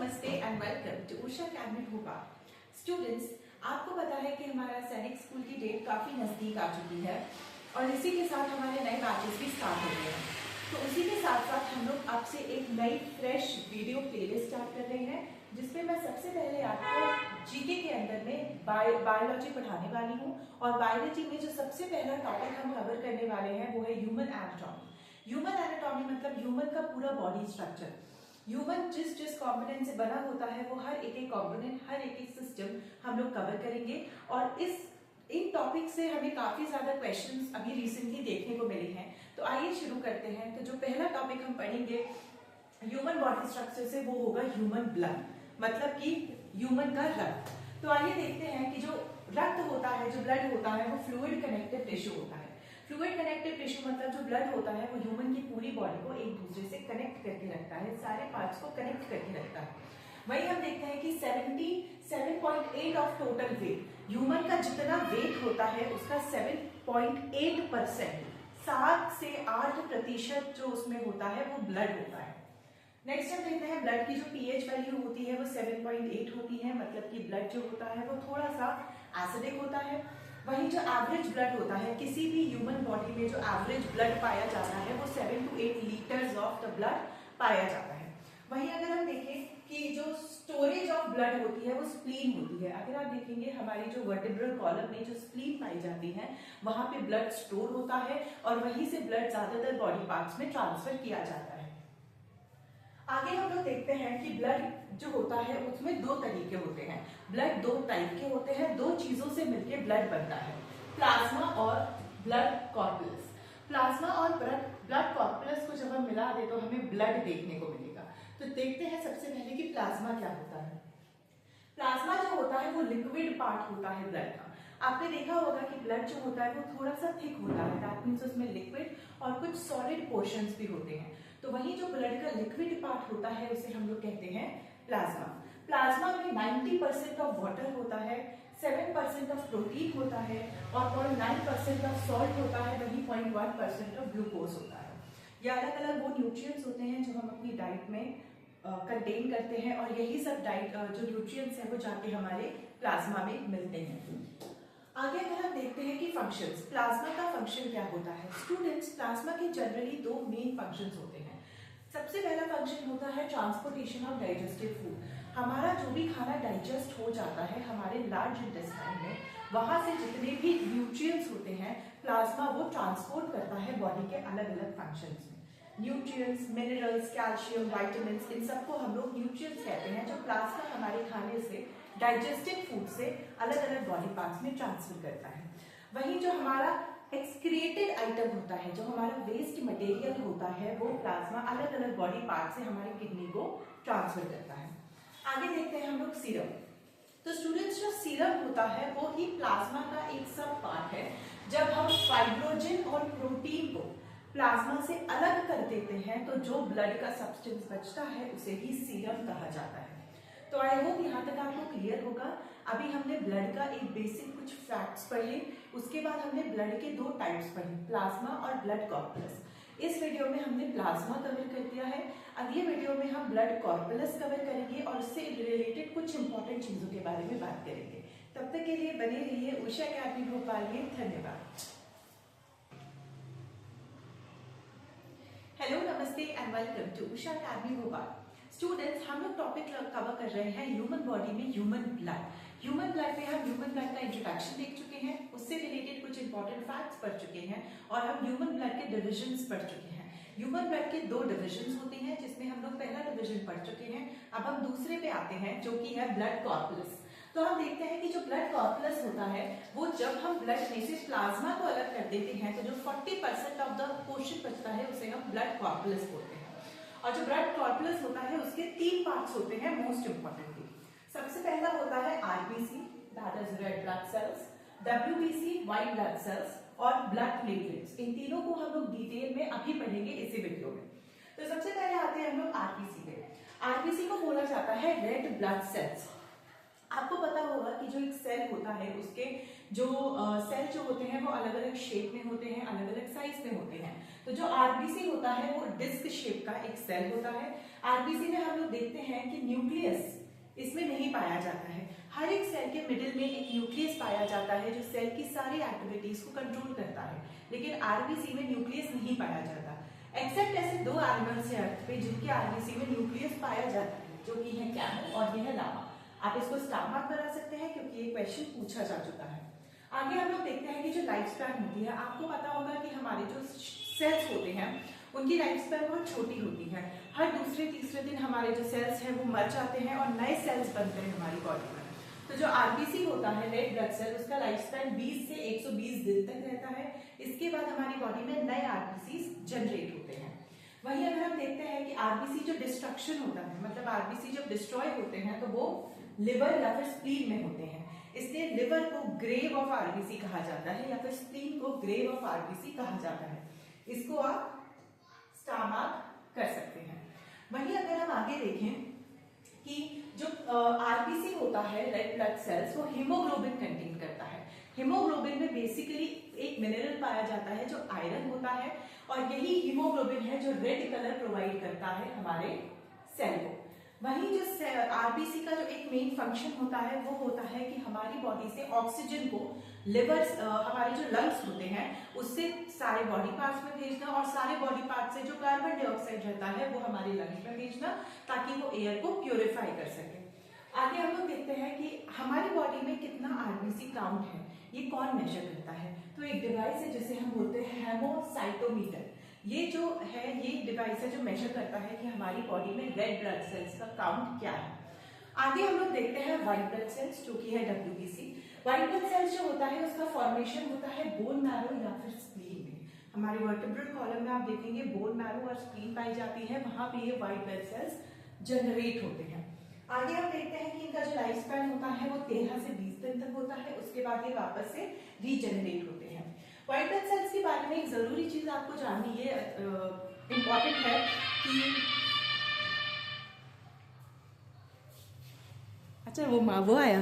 नमस्ते and welcome to Usha academy Bhopal. Students, आपको पता है कि हमारा सैनिक स्कूल की डेट काफी नजदीक आ चुकी है और इसी के साथ हमारे नए बैचेस भी स्टार्ट हो गए हैं। तो उसी के साथ साथ हम लोग आपसे एक नई फ्रेश वीडियो प्लेलिस्ट स्टार्ट कर रहे हैं, जिसमें मैं सबसे पहले आपको जीके के अंदर में बायोलॉजी पढ़ाने वाली हूँ। और बायोलॉजी में जो सबसे पहला टॉपिक हम कवर करने वाले हैं वो है ह्यूमन एनाटॉमी। ह्यूमन एनाटॉमी मतलब ह्यूमन का पूरा बॉडी स्ट्रक्चर। ह्यूमन जिस जिस कंपोनेंट से बना होता है वो हर एक कंपोनेंट, हर एक सिस्टम हम लोग कवर करेंगे। और इन टॉपिक से हमें काफी ज्यादा क्वेश्चंस अभी रिसेंटली देखने को मिले हैं। तो आइए शुरू करते हैं। तो जो पहला टॉपिक हम पढ़ेंगे ह्यूमन बॉडी स्ट्रक्चर से, वो होगा ह्यूमन ब्लड, मतलब कि ह्यूमन का रक्त। तो आइए देखते हैं कि जो रक्त होता है, जो ब्लड होता है, वो फ्लूइड कनेक्टिव टिश्यू होता है। फ्लूइड कनेक्टिव टिश्यू मतलब जो ब्लड होता है वो ह्यूमन की पूरी बॉडी को एक दूसरे से कनेक्ट करके रखता है, सारे पार्ट्स को कनेक्ट करके रखता है। वही हम देखते हैं कि 77.8 ऑफ टोटल वेट, ह्यूमन का जितना वेट होता है उसका 7.8%, 7 से 8% जो उसमें होता है वो ब्लड होता है। नेक्स्ट हम देखते हैं ब्लड की जो पीएच वैल्यू होती है वो 7.8 होती है, मतलब कि ब्लड जो होता है वो थोड़ा सा एसिडिक होता है। वहीं जो एवरेज ब्लड होता है, किसी भी ह्यूमन बॉडी में जो एवरेज ब्लड पाया जाता है वो 7 to 8 litres of the blood पाया जाता है। वहीं अगर हम देखें कि जो स्टोरेज ऑफ ब्लड होती है वो स्प्लीन होती है। अगर आप देखेंगे हमारी जो वर्टिब्रल कॉलम में जो स्प्लीन पाई जाती है वहां पे ब्लड स्टोर होता है और वहीं से ब्लड ज्यादातर बॉडी पार्ट्स में ट्रांसफर किया जाता है। आगे हम लोग देखते हैं कि ब्लड जो होता है उसमें दो तरीके होते हैं। ब्लड दो टाइप के होते हैं, दो चीजों से मिलकर ब्लड बनता है, प्लाज्मा और ब्लड कॉर्पुलस। प्लाज्मा और ब्लड कॉर्पुलस को जब हम मिला दे तो हमें ब्लड देखने को मिलेगा। तो देखते हैं सबसे पहले कि प्लाज्मा क्या होता है। प्लाज्मा जो होता है वो लिक्विड पार्ट होता है ब्लड का। आपने देखा होगा कि ब्लड जो होता है वो थोड़ा सा थिक होता है, दैट मींस उसमें लिक्विड और कुछ सॉलिड पोर्शंस भी होते हैं। तो वही जो ब्लड का लिक्विड पार्ट होता है उसे हम लोग कहते हैं प्लाज्मा। प्लाज्मा में 90% ऑफ वाटर होता है, 7% ऑफ प्रोटीन होता है और 0.9% ऑफ सॉल्ट होता है, वही 0.1% ऑफ ग्लूकोज होता है। ये अलग अलग वो न्यूट्रिएंट्स होते हैं जो हम अपनी डाइट में कंटेन करते हैं और यही सब डाइट जो न्यूट्रिएंट्स हैं वो जाके हमारे प्लाज्मा में मिलते हैं। आगे अगर हम देखते हैं कि फंक्शंस, प्लाज्मा का फंक्शन क्या होता है। स्टूडेंट्स, प्लाज्मा के जनरली दो मेन फंक्शंस होते हैं। सबसे पहला फंक्शन होता है ट्रांसपोर्टेशन ऑफ डाइजेस्टिव फूड। हमारा जो भी खाना डाइजेस्ट हो जाता है हमारे लार्ज इंटेस्टाइन में, वहां से जितने भी न्यूट्रिएंट्स होते हैं प्लाज्मा वो ट्रांसपोर्ट करता है बॉडी के अलग अलग फंक्शंस में। न्यूट्रिएंट्स, मिनरल्स, कैल्शियम, वाइटामिन्स, इन सबको हम लोग न्यूट्रिएंट्स कहते हैं, जो प्लाज्मा हमारे खाने से, डाइजेस्टिव फूड से अलग अलग बॉडी पार्ट्स में ट्रांसफर करता है। वहीं जो हमारा एक्सक्रिएटेड आइटम होता है, जो हमारा वेस्ट मटेरियल होता है, वो प्लाज्मा अलग अलग बॉडी पार्ट से हमारी किडनी को ट्रांसफर करता है। आगे देखते हैं हम लोग सीरम। तो स्टूडेंट्स, जो सीरम होता है वो ही प्लाज्मा का एक सब पार्ट है। जब हम फाइब्रोजन और प्रोटीन को प्लाज्मा से अलग कर देते हैं तो जो ब्लड का सब्सटेंस बचता है उसे ही सीरम कहा जाता है। तो आई होप यहाँ तक आपको क्लियर होगा। अभी हमने ब्लड का एक बेसिक कुछ फैक्ट्स पढ़े, उसके बाद हमने ब्लड के दो टाइप्स पढ़े, प्लाज्मा और ब्लड कॉर्पुलस। इस वीडियो में हमने प्लाज्मा कवर कर दिया है। अगले वीडियो में हम ब्लड कॉर्पुलस कवर करेंगे और उससे रिलेटेड कुछ इंपॉर्टेंट चीजों के बारे में बात करेंगे। तब तक के लिए बने रहिए उषा अकेडमी भोपाल में। धन्यवाद। हेलो, नमस्ते and welcome to Usha academy Bhopal. Students, हम लोग टॉपिक कवर कर रहे हैं ह्यूमन बॉडी में ह्यूमन ब्लड। ह्यूमन ब्लड में हम ह्यूमन ब्लड का इंट्रोडक्शन देख चुके हैं, उससे रिलेटेड कुछ इंपॉर्टेंट फैक्ट्स पढ़ चुके हैं और हम ह्यूमन ब्लड के डिविजन्स पढ़ चुके हैं। ह्यूमन ब्लड के दो डिविजन्स होते हैं, जिसमें हम लोग पहला डिवीजन पढ़ चुके हैं। अब हम दूसरे पे आते हैं जो कि है ब्लड कॉर्पुलस। तो हम देखते हैं कि जो ब्लड कॉर्पुलस होता है वो जब हम ब्लड में से प्लाज्मा को अलग कर देते हैं तो जो 40% ऑफ द पोर्शन बचता है उसे हम ब्लड कॉर्पुलस बोलते हैं। और जो ब्लड कॉर्पुलस होता है उसके 3 पार्ट्स होते हैं मोस्ट इंपॉर्टेंटली। सबसे पहला होता है RBC, that is red blood cells, WBC, white blood cells और ब्लड प्लेटलेट्स। इन तीनों को हम लोग डिटेल में अभी पढ़ेंगे इसी वीडियो में। तो सबसे पहले आते हैं हम लोग आरबीसी पे। आरबीसी को बोला जाता है रेड ब्लड सेल्स। आपको पता होगा कि जो एक सेल होता है उसके जो सेल जो होते हैं वो अलग अलग शेप में होते हैं, अलग अलग साइज में होते हैं। तो जो आरबीसी होता है वो डिस्क शेप का एक सेल होता है। आरबीसी में हम लोग देखते हैं कि न्यूक्लियस इसमें नहीं पाया जाता है। हर एक सेल के मिडिल में एक न्यूक्लियस पाया जाता है जो सेल की सारी एक्टिविटीज को कंट्रोल करता है, लेकिन आरबीसी में न्यूक्लियस नहीं पाया जाता। एक्सेप्ट ऐसे दो एनिमल्स हैं अर्थ पे जिनके आरबीसी में न्यूक्लियस पाया जाता है, जो कि है कैमल और ये है लामा। आप इसको स्टार मार्क बना सकते हैं क्योंकि ये क्वेश्चन पूछा जा चुका है। आगे हम लोग देखते हैं कि जो लाइफ स्पैन होती है, आपको पता होगा कि हमारे जो सेल्स होते हैं उनकी लाइफ स्पैन बहुत छोटी होती है। हर दूसरे तीसरे दिन हमारे जो सेल्स हैं वो मर जाते हैं और नए सेल्स बनते हैं हमारी बॉडी में। तो जो आरबीसी होता है, रेड ब्लड सेल, उसका लाइफ स्पैन 20 से 120 दिन तक रहता है। इसके बाद हमारी बॉडी में नए आरबीसी जनरेट होते हैं। वहीं अगर हम देखते हैं कि आरबीसी जो डिस्ट्रक्शन होता है, मतलब आरबीसी जब डिस्ट्रॉय होते हैं तो वो लिवर या फिर स्प्लीन में होते हैं, इसलिए लिवर को ग्रेव ऑफ आरबीसी कहा जाता है या फिर स्प्लीन को ग्रेव ऑफ आरबीसी कहा जाता है। इसको आप स्टार मार्क कर सकते हैं। वहीं अगर हम आगे देखें कि जो आरबीसी होता है, रेड ब्लड सेल्स, वो हीमोग्लोबिन कंटेन करता है। हीमोग्लोबिन में बेसिकली एक मिनरल पाया जाता है जो आयरन होता है, और यही हीमोग्लोबिन है जो रेड कलर प्रोवाइड करता है हमारे सेल को। वहीं जो आरबीसी का जो एक मेन फंक्शन होता है वो होता है कि हमारी बॉडी से ऑक्सीजन को लिवर, हमारे जो लंग्स होते हैं उससे सारे बॉडी पार्ट्स में भेजना, और सारे बॉडी पार्ट से जो कार्बन डाइऑक्साइड रहता है वो हमारे लंग्स में भेजना, ताकि वो एयर को प्यूरिफाई कर सके। आगे हम लोग देखते हैं कि हमारी बॉडी में कितना आरबीसी काउंट है, ये कौन मेजर करता है। तो एक डिवाइस है जिसे हम बोलते हैं हेमोसाइटोमीटर। ये जो है, ये डिवाइस है जो मेजर करता है कि हमारी बॉडी में रेड ब्लड सेल्स का काउंट क्या है। आगे हम लोग देखते हैं व्हाइट ब्लड सेल्स, जो कि है डब्ल्यूबीसी। व्हाइट ब्लड सेल्स जो होता है उसका फॉर्मेशन होता है बोन मैरो या फिर स्प्लीन में। हमारे वर्टेब्रल कॉलम में आप देखेंगे बोन मैरो और स्प्लीन पाई जाती है, वहां पे ये व्हाइट ब्लड सेल्स जनरेट होते हैं। आगे हम देखते हैं कि इनका जो लाइफ स्पैन होता है वो 13 से 20 दिन तक होता है, उसके बाद ये वापस से रीजनरेट होते हैं। व्हाइट ब्लड सेल्स के बारे में एक जरूरी चीज आपको जाननी ये इम्पॉर्टेंट है कि अच्छा वो आया